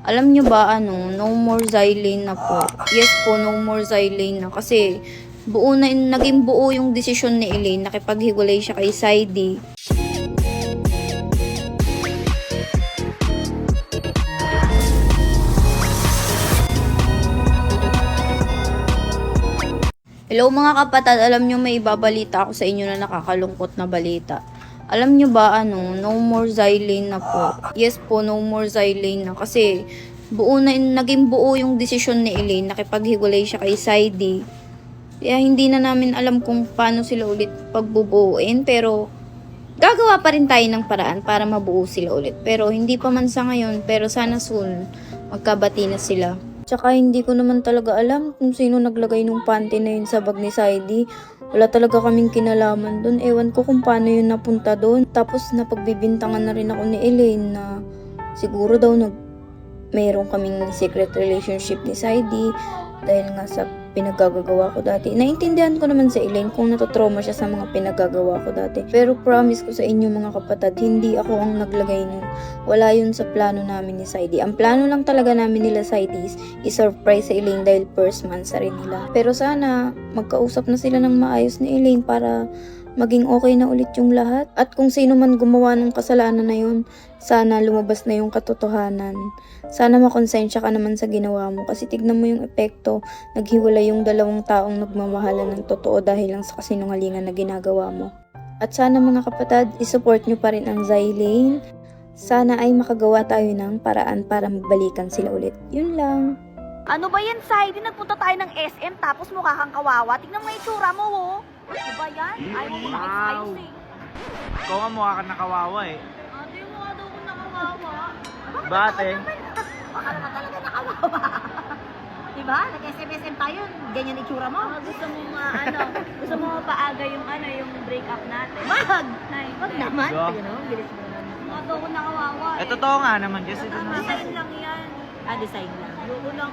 Alam nyo ba, no more Xylane na po. Yes po, no more Xylane na. Kasi, naging buo yung desisyon ni Elaine. Nakipaghiwalay siya kay Saidi. Hello mga kapatid, alam nyo may ibabalita ako sa inyo na nakakalungkot na balita. Alam nyo ba, no more Xylane na po. Yes po, no more Xylane na. Kasi, naging buo yung desisyon ni Elaine. Nakipaghiwalay siya kay Saidi. Kaya hindi na namin alam kung paano sila ulit pagbubuuin. Pero, gagawa pa rin tayo ng paraan para mabuo sila ulit. Pero, hindi pa man sa ngayon. Pero, sana soon, magkabati na sila. Tsaka hindi ko naman talaga alam kung sino naglagay nung panty na yun sa bag ni Saidi. Wala talaga kaming kinalaman doon. Ewan ko kung paano yun napunta doon. Tapos napagbibintangan na rin ako ni Elaine na siguro daw mayroon kaming secret relationship ni Saidi dahil nga sa pinagagagawa ko dati. Naintindihan ko naman sa Elaine kung natotrauma siya sa mga pinagagawa ko dati. Pero promise ko sa inyo mga kapatid, hindi ako ang naglagay nun. Wala yun sa plano namin ni Saidi. Ang plano lang talaga namin nila Saidi is i-surprise sa Elaine dahil first month sa rin nila. Pero sana magkausap na sila ng maayos ni Elaine para maging okay na ulit yung lahat. At kung sino man gumawa ng kasalanan na yun, sana lumabas na yung katotohanan. Sana makonsensya ka naman sa ginawa mo kasi tignan mo yung epekto. Naghiwalay yung dalawang taong nagmamahalan ng totoo dahil lang sa kasinungalingan na ginagawa mo. At sana mga kapatid, isupport nyo pa rin ang Xylane. Sana ay makagawa tayo ng paraan para magbalikan sila ulit. Yun lang. Ano ba yan, Saidi? Nagpunta tayo ng SM tapos mukha kang kawawa. Tingnan mo yung itsura mo, oh. Ano ba yan? Ayaw mo makisayos eh. Ikaw nga mukha ka nakawawa eh. Ate, mukha daw ko nakawawa. Bate? Baka naman talaga nakawawa. Diba? Nag-SM tayo. Ganyan itsura mo. Gusto mo gusto mo paaga yung yung break up natin. Wag! Nay, Wag naman. So? Ayun, oh. Bilis mo naman. Mukha daw ko nakawawa Eh, totoo nga naman kasi Design lang yan. Design lang. Ayoko lang